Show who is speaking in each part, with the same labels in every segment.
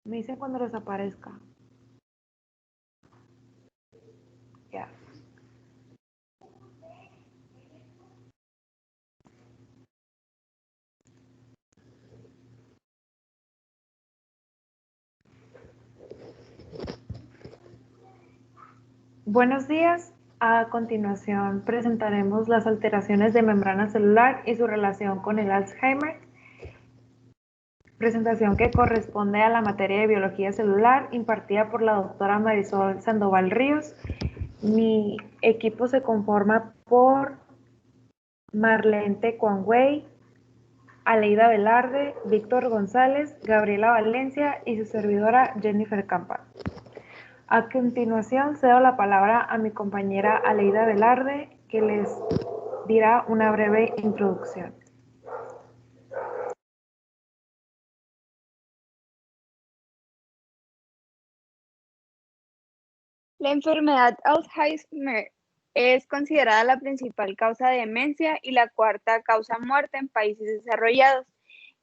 Speaker 1: Me dicen cuando les aparezca. Ya. Buenos días. A continuación presentaremos las alteraciones de membrana celular y su relación con el Alzheimer. Presentación que corresponde a la materia de biología celular impartida por la doctora Marisol Sandoval Ríos. Mi equipo se conforma por Marlene Tecuangüey, Aleida Velarde, Víctor González, Gabriela Valencia y su servidora Jennifer Campa. A continuación cedo la palabra a mi compañera Aleida Velarde, que les dirá una breve introducción.
Speaker 2: La enfermedad Alzheimer es considerada la principal causa de demencia y la cuarta causa muerte en países desarrollados.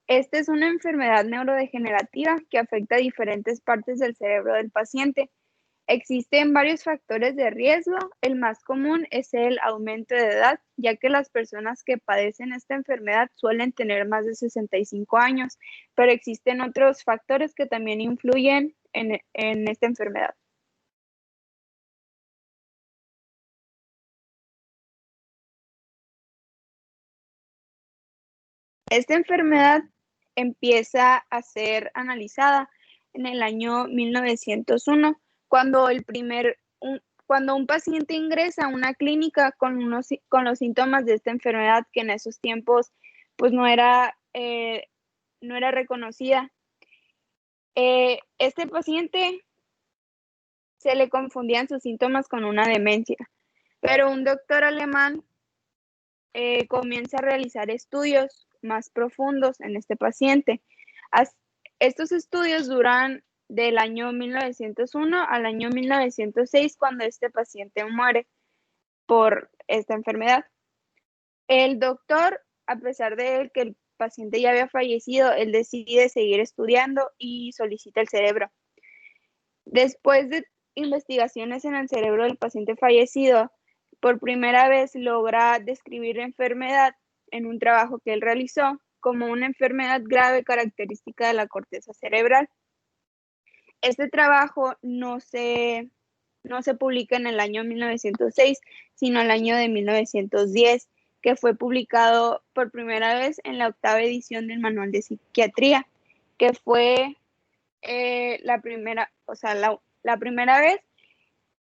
Speaker 2: Esta es una enfermedad neurodegenerativa que afecta a diferentes partes del cerebro del paciente. Existen varios factores de riesgo. El más común es el aumento de edad, ya que las personas que padecen esta enfermedad suelen tener más de 65 años, pero existen otros factores que también influyen en esta enfermedad. Esta enfermedad empieza a ser analizada en el año 1901, cuando cuando un paciente ingresa a una clínica con los síntomas de esta enfermedad, que en esos tiempos pues no era reconocida. Este paciente se le confundían sus síntomas con una demencia, pero un doctor alemán comienza a realizar estudios más profundos en este paciente. Estos estudios duran del año 1901 al año 1906, cuando este paciente muere por esta enfermedad. El doctor, a pesar de que el paciente ya había fallecido, él decide seguir estudiando y solicita el cerebro. Después de investigaciones en el cerebro del paciente fallecido, por primera vez logra describir la enfermedad en un trabajo que él realizó como una enfermedad grave característica de la corteza cerebral. Este trabajo no se publica en el año 1906, sino en el año de 1910, que fue publicado por primera vez en la 8ª edición del Manual de Psiquiatría, que fue la primera vez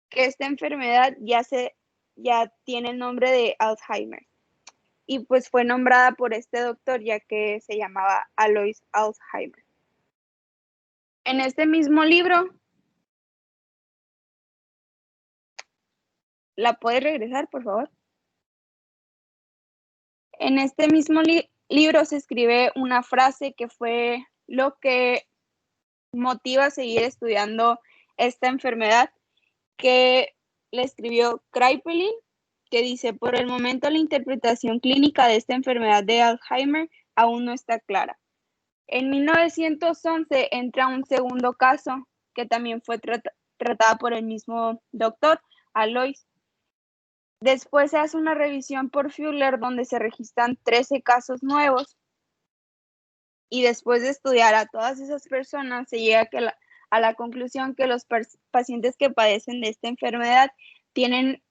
Speaker 2: que esta enfermedad ya tiene el nombre de Alzheimer. Y pues fue nombrada por este doctor, ya que se llamaba Alois Alzheimer. En este mismo libro, ¿la puedes regresar, por favor? En este mismo libro se escribe una frase que fue lo que motiva a seguir estudiando esta enfermedad, que le escribió Kraepelin, que dice: por el momento la interpretación clínica de esta enfermedad de Alzheimer aún no está clara. En 1911 entra un segundo caso que también fue tratado por el mismo doctor, Alois. Después se hace una revisión por Fuller, donde se registran 13 casos nuevos, y después de estudiar a todas esas personas se llega a la conclusión que los pacientes que padecen de esta enfermedad tienen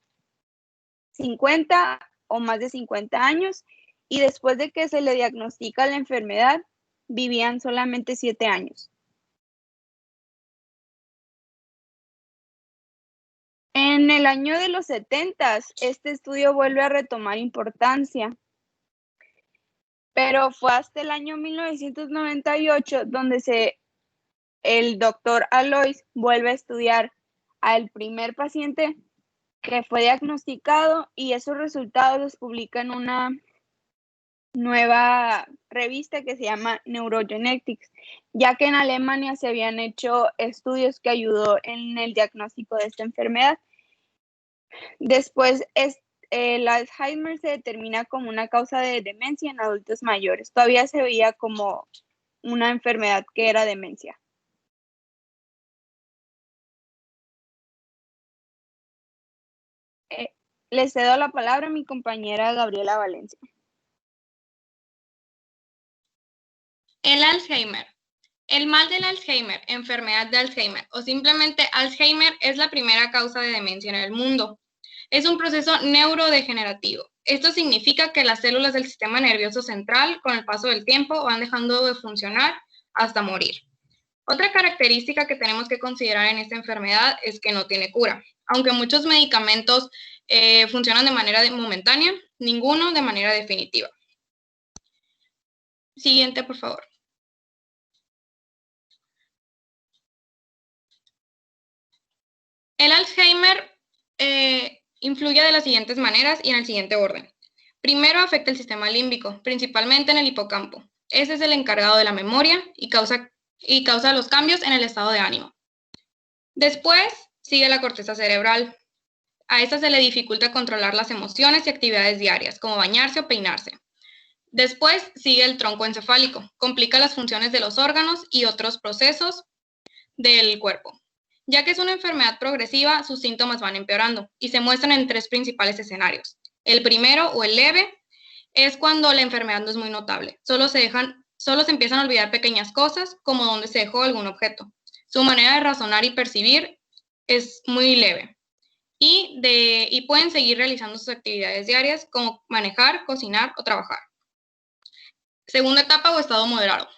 Speaker 2: 50 o más de 50 años, y después de que se le diagnostica la enfermedad, vivían solamente 7 años. En el año de los 70, este estudio vuelve a retomar importancia, pero fue hasta el año 1998 donde el doctor Alois vuelve a estudiar al primer paciente que fue diagnosticado, y esos resultados los publica en una nueva revista que se llama Neurogenetics, ya que en Alemania se habían hecho estudios que ayudó en el diagnóstico de esta enfermedad. Después, el Alzheimer se determina como una causa de demencia en adultos mayores. Todavía se veía como una enfermedad que era demencia. Le cedo la palabra a mi compañera Gabriela Valencia.
Speaker 3: El Alzheimer. El mal del Alzheimer, enfermedad de Alzheimer o simplemente Alzheimer es la primera causa de demencia en el mundo. Es un proceso neurodegenerativo. Esto significa que las células del sistema nervioso central, con el paso del tiempo, van dejando de funcionar hasta morir. Otra característica que tenemos que considerar en esta enfermedad es que no tiene cura. Aunque muchos medicamentos funcionan de manera momentánea, ninguno de manera definitiva. Siguiente, por favor. El Alzheimer influye de las siguientes maneras y en el siguiente orden. Primero, afecta el sistema límbico, principalmente en el hipocampo. Ese es el encargado de la memoria y causa los cambios en el estado de ánimo. Después, sigue la corteza cerebral. A esta se le dificulta controlar las emociones y actividades diarias, como bañarse o peinarse. Después, sigue el tronco encefálico. Complica las funciones de los órganos y otros procesos del cuerpo. Ya que es una enfermedad progresiva, sus síntomas van empeorando y se muestran en 3 principales escenarios. El primero, o el leve, es cuando la enfermedad no es muy notable. Solo se empiezan a olvidar pequeñas cosas, como dónde se dejó algún objeto. Su manera de razonar y percibir es muy leve. Y pueden seguir realizando sus actividades diarias, como manejar, cocinar o trabajar. Segunda etapa, o estado moderado.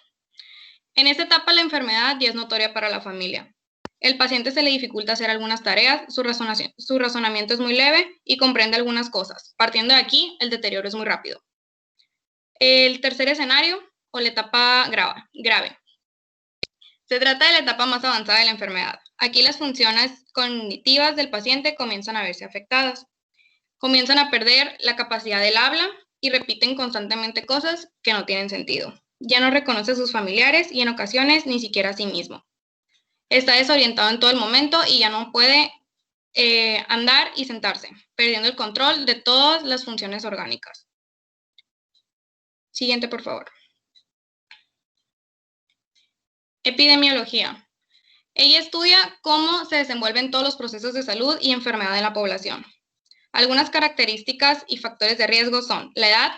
Speaker 3: En esta etapa la enfermedad ya es notoria para la familia. El paciente se le dificulta hacer algunas tareas, su razonamiento es muy leve y comprende algunas cosas. Partiendo de aquí, el deterioro es muy rápido. El tercer escenario, o la etapa grave. Se trata de la etapa más avanzada de la enfermedad. Aquí las funciones cognitivas del paciente comienzan a verse afectadas. Comienzan a perder la capacidad del habla y repiten constantemente cosas que no tienen sentido. Ya no reconoce a sus familiares y en ocasiones ni siquiera a sí mismo. Está desorientado en todo el momento y ya no puede andar y sentarse, perdiendo el control de todas las funciones orgánicas. Siguiente, por favor. Epidemiología. Ella estudia cómo se desenvuelven todos los procesos de salud y enfermedad en la población. Algunas características y factores de riesgo son la edad,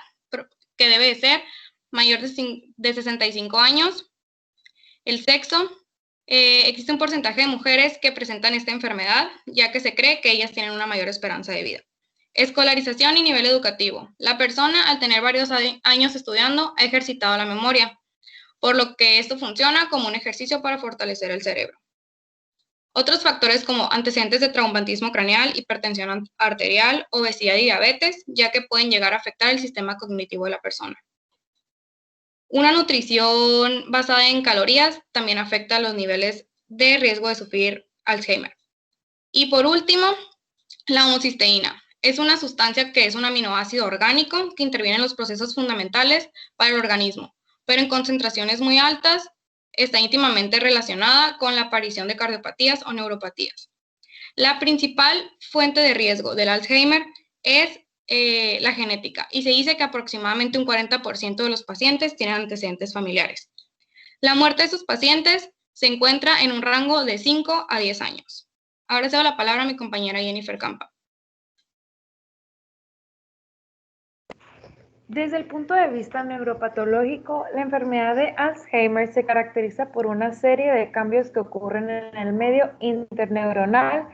Speaker 3: que debe de ser mayor de 65 años, el sexo. Existe un porcentaje de mujeres que presentan esta enfermedad, ya que se cree que ellas tienen una mayor esperanza de vida. Escolarización y nivel educativo. La persona, al tener varios años estudiando, ha ejercitado la memoria, por lo que esto funciona como un ejercicio para fortalecer el cerebro. Otros factores como antecedentes de traumatismo craneal, hipertensión arterial, obesidad y diabetes, ya que pueden llegar a afectar el sistema cognitivo de la persona. Una nutrición basada en calorías también afecta los niveles de riesgo de sufrir Alzheimer. Y por último, la homocisteína. Es una sustancia que es un aminoácido orgánico que interviene en los procesos fundamentales para el organismo, pero en concentraciones muy altas está íntimamente relacionada con la aparición de cardiopatías o neuropatías. La principal fuente de riesgo del Alzheimer es la genética, y se dice que aproximadamente un 40% de los pacientes tienen antecedentes familiares. La muerte de sus pacientes se encuentra en un rango de 5 a 10 años. Ahora cedo la palabra a mi compañera Jennifer Campa.
Speaker 1: Desde el punto de vista neuropatológico, la enfermedad de Alzheimer se caracteriza por una serie de cambios que ocurren en el medio interneuronal,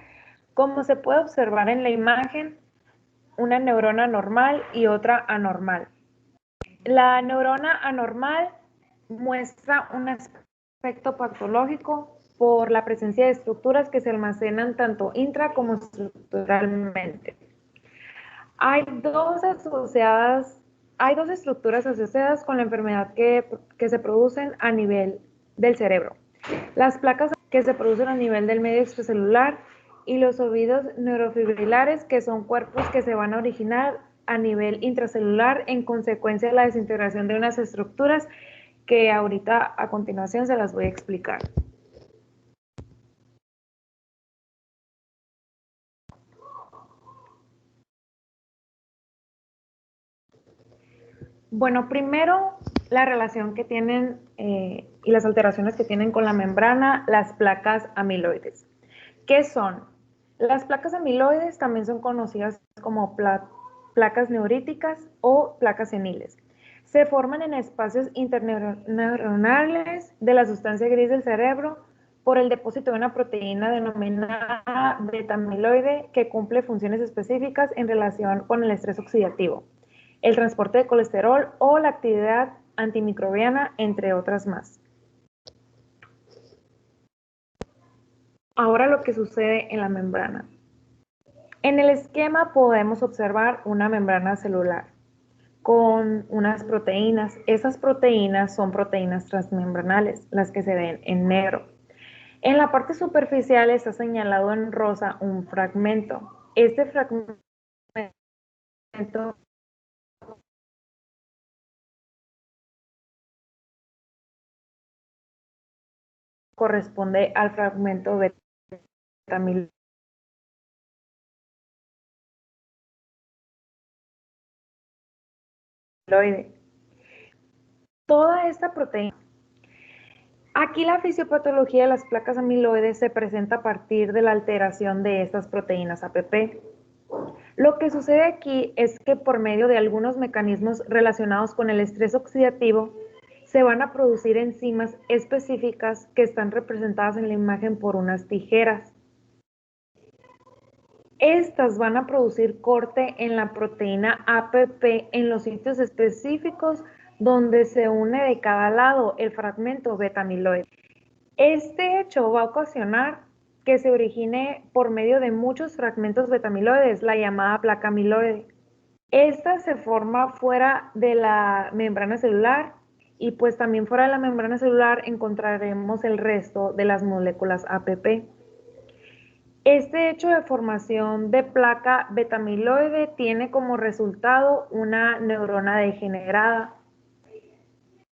Speaker 1: como se puede observar en la imagen, una neurona normal y otra anormal. La neurona anormal muestra un aspecto patológico por la presencia de estructuras que se almacenan tanto intra como estructuralmente. Hay dos estructuras asociadas con la enfermedad que se producen a nivel del cerebro. Las placas que se producen a nivel del medio extracelular y los oídos neurofibrilares, que son cuerpos que se van a originar a nivel intracelular en consecuencia de la desintegración de unas estructuras que ahorita a continuación se las voy a explicar. Bueno, primero la relación que tienen y las alteraciones que tienen con la membrana las placas amiloides. ¿Qué son? Las placas amiloides también son conocidas como placas neuríticas o placas seniles. Se forman en espacios interneuronales de la sustancia gris del cerebro por el depósito de una proteína denominada beta-amiloide que cumple funciones específicas en relación con el estrés oxidativo, el transporte de colesterol o la actividad antimicrobiana, entre otras más. Ahora lo que sucede en la membrana. En el esquema podemos observar una membrana celular con unas proteínas. Esas proteínas son proteínas transmembranales, las que se ven en negro. En la parte superficial está señalado en rosa un fragmento. Este fragmento corresponde al fragmento beta-amiloide. Toda esta proteína. Aquí la fisiopatología de las placas amiloides se presenta a partir de la alteración de estas proteínas APP. Lo que sucede aquí es que por medio de algunos mecanismos relacionados con el estrés oxidativo, se van a producir enzimas específicas que están representadas en la imagen por unas tijeras. Estas van a producir corte en la proteína APP en los sitios específicos donde se une de cada lado el fragmento beta-amiloide. Este hecho va a ocasionar que se origine por medio de muchos fragmentos beta-amiloides, la llamada placa amiloide. Esta se forma fuera de la membrana celular y pues también fuera de la membrana celular encontraremos el resto de las moléculas APP. Este hecho de formación de placa beta-amiloide tiene como resultado una neurona degenerada.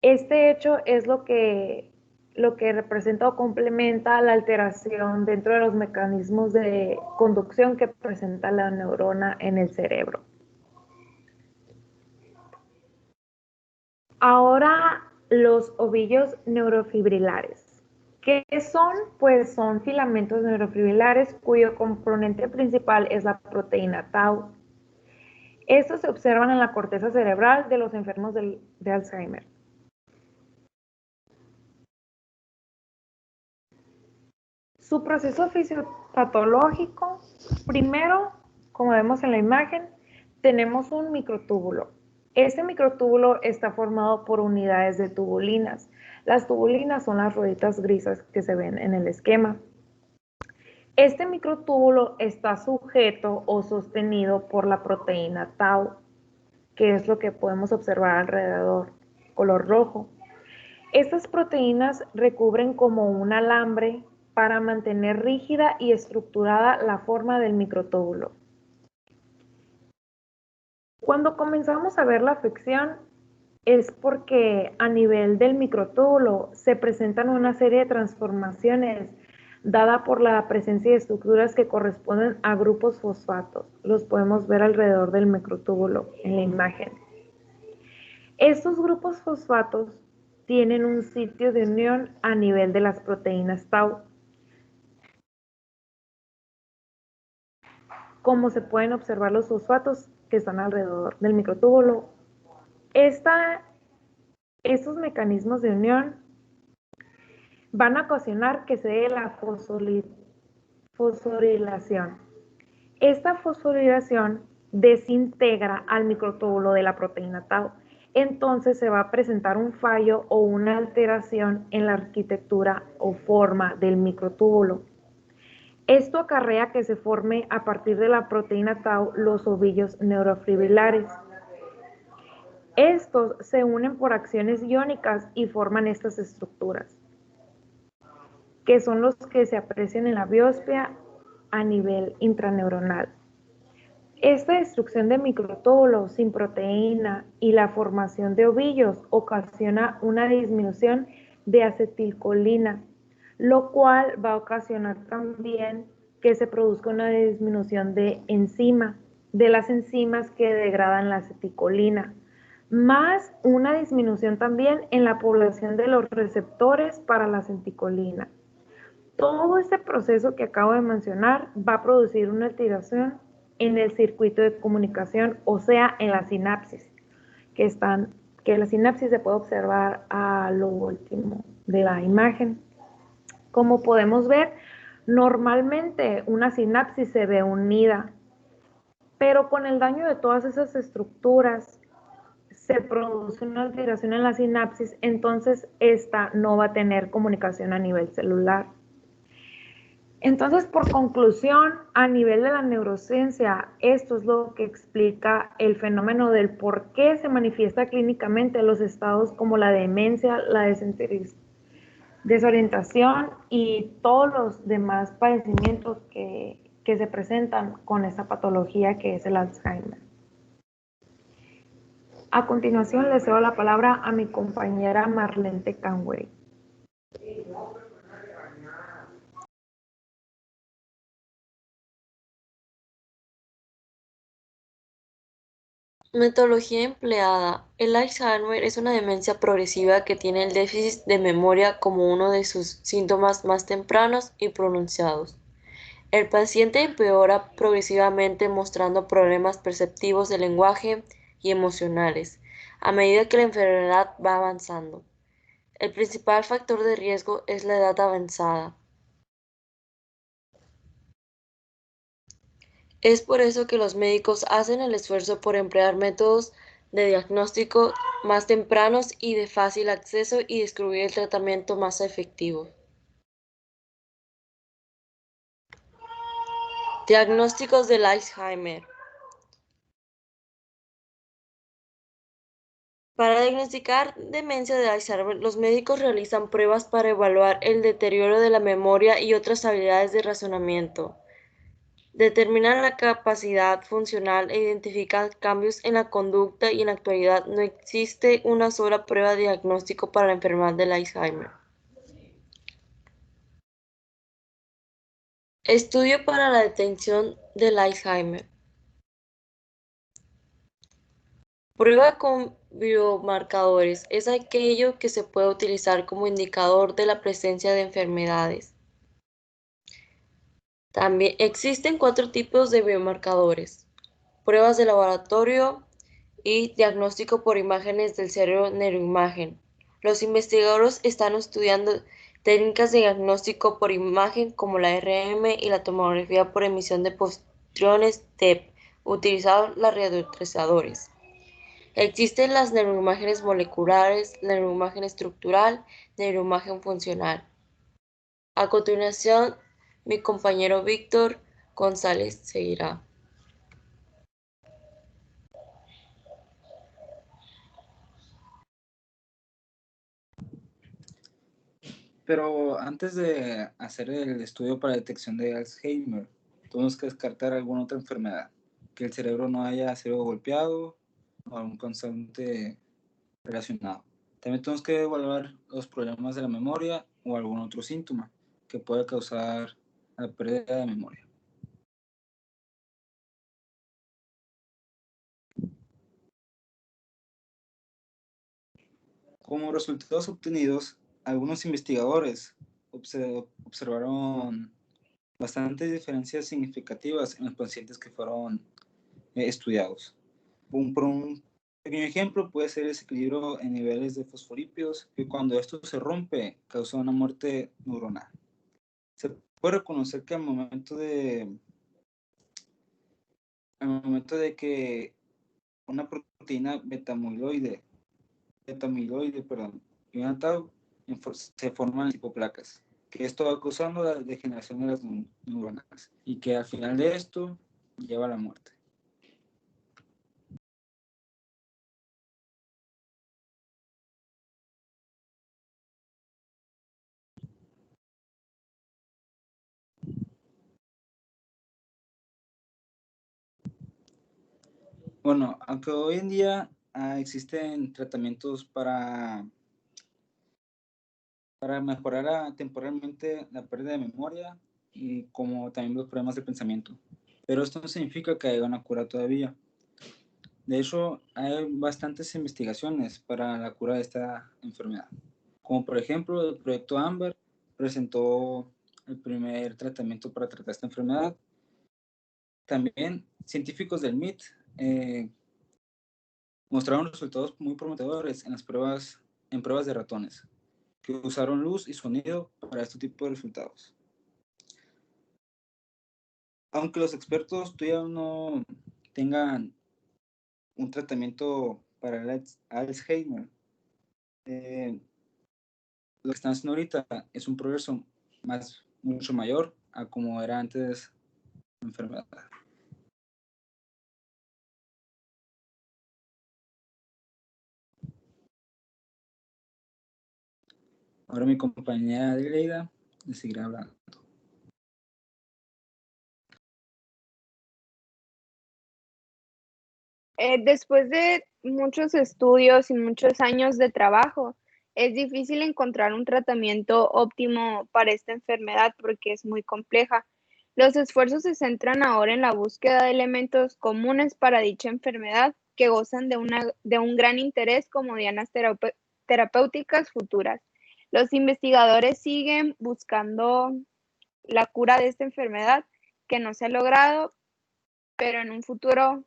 Speaker 1: Este hecho es lo que representa o complementa la alteración dentro de los mecanismos de conducción que presenta la neurona en el cerebro. Ahora, los ovillos neurofibrilares. ¿Qué son? Pues son filamentos neurofibrilares cuyo componente principal es la proteína tau. Estos se observan en la corteza cerebral de los enfermos de Alzheimer. Su proceso fisiopatológico, primero, como vemos en la imagen, tenemos un microtúbulo. Este microtúbulo está formado por unidades de tubulinas. Las tubulinas son las rueditas grises que se ven en el esquema. Este microtúbulo está sujeto o sostenido por la proteína tau, que es lo que podemos observar alrededor, color rojo. Estas proteínas recubren como un alambre para mantener rígida y estructurada la forma del microtúbulo. Cuando comenzamos a ver la afección es porque a nivel del microtúbulo se presentan una serie de transformaciones dada por la presencia de estructuras que corresponden a grupos fosfatos. Los podemos ver alrededor del microtúbulo en la imagen. Estos grupos fosfatos tienen un sitio de unión a nivel de las proteínas tau. Como se pueden observar los fosfatos que están alrededor del microtúbulo. Estos mecanismos de unión van a ocasionar que se dé la fosforilación. Esta fosforilación desintegra al microtúbulo de la proteína tau. Entonces se va a presentar un fallo o una alteración en la arquitectura o forma del microtúbulo. Esto acarrea que se forme a partir de la proteína tau los ovillos neurofibrilares. Estos se unen por acciones iónicas y forman estas estructuras, que son los que se aprecian en la biopsia a nivel intraneuronal. Esta destrucción de microtúbulos sin proteína y la formación de ovillos ocasiona una disminución de acetilcolina, lo cual va a ocasionar también que se produzca una disminución de las enzimas que degradan la acetilcolina, más una disminución también en la población de los receptores para la acetilcolina. todo este proceso que acabo de mencionar va a producir una alteración en el circuito de comunicación, o sea, en la sinapsis, que la sinapsis se puede observar a lo último de la imagen. Como podemos ver, normalmente una sinapsis se ve unida, pero con el daño de todas esas estructuras se produce una alteración en la sinapsis, entonces esta no va a tener comunicación a nivel celular. Entonces, por conclusión, a nivel de la neurociencia, esto es lo que explica el fenómeno del por qué se manifiesta clínicamente los estados como la demencia, la desorientación y todos los demás padecimientos que se presentan con esta patología que es el Alzheimer. A continuación, le cedo la palabra a mi compañera Marlene Canway.
Speaker 4: Metodología empleada. El Alzheimer es una demencia progresiva que tiene el déficit de memoria como uno de sus síntomas más tempranos y pronunciados. El paciente empeora progresivamente mostrando problemas perceptivos del lenguaje y emocionales a medida que la enfermedad va avanzando. El principal factor de riesgo es la edad avanzada. Es por eso que los médicos hacen el esfuerzo por emplear métodos de diagnóstico más tempranos y de fácil acceso y descubrir el tratamiento más efectivo. Diagnósticos del Alzheimer. Para diagnosticar demencia de Alzheimer, los médicos realizan pruebas para evaluar el deterioro de la memoria y otras habilidades de razonamiento. Determinan la capacidad funcional e identifican cambios en la conducta y en la actualidad no existe una sola prueba de diagnóstico para la enfermedad del Alzheimer. Estudio para la detección del Alzheimer. Prueba con biomarcadores es aquello que se puede utilizar como indicador de la presencia de enfermedades. También existen 4 tipos de biomarcadores: pruebas de laboratorio y diagnóstico por imágenes del cerebro neuroimagen. Los investigadores están estudiando técnicas de diagnóstico por imagen como la RM y la tomografía por emisión de positrones TEP, utilizando los radiotraceadores. Existen las neuroimágenes moleculares, la neuroimagen estructural, neuroimagen funcional. A continuación, mi compañero Víctor González seguirá.
Speaker 5: Pero antes de hacer el estudio para detección de Alzheimer, tenemos que descartar alguna otra enfermedad, que el cerebro no haya sido golpeado o algún constante relacionado. También tenemos que evaluar los problemas de la memoria o algún otro síntoma que pueda causar la pérdida de memoria. Como resultados obtenidos, algunos investigadores observaron bastantes diferencias significativas en los pacientes que fueron estudiados. Por un pequeño ejemplo puede ser el desequilibrio en niveles de fosfolípidos, que cuando esto se rompe causa una muerte neuronal. Se puede reconocer que al momento de que una proteína beta-amiloide, y una tau se forman tipo placas, que esto va causando la degeneración de las neuronas y que al final de esto lleva a la muerte. Bueno, aunque hoy en día existen tratamientos para mejorar temporalmente la pérdida de memoria y como también los problemas de pensamiento. Pero esto no significa que haya una cura todavía. De hecho, hay bastantes investigaciones para la cura de esta enfermedad. Como por ejemplo, el proyecto AMBER presentó el primer tratamiento para tratar esta enfermedad. También científicos del MIT mostraron resultados muy prometedores en pruebas de ratones, que usaron luz y sonido para este tipo de resultados. Aunque los expertos todavía no tengan un tratamiento para el Alzheimer, lo que están haciendo ahorita es un progreso mucho mayor a como era antes la enfermedad. Ahora mi compañera Adelaida le seguirá hablando.
Speaker 2: Después de muchos estudios y muchos años de trabajo, es difícil encontrar un tratamiento óptimo para esta enfermedad porque es muy compleja. Los esfuerzos se centran ahora en la búsqueda de elementos comunes para dicha enfermedad que gozan de un gran interés como dianas terapéuticas futuras. Los investigadores siguen buscando la cura de esta enfermedad que no se ha logrado, pero en un futuro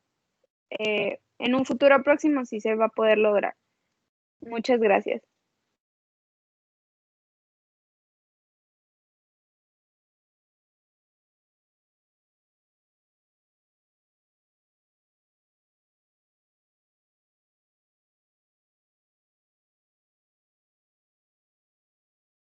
Speaker 2: próximo sí se va a poder lograr. Muchas gracias.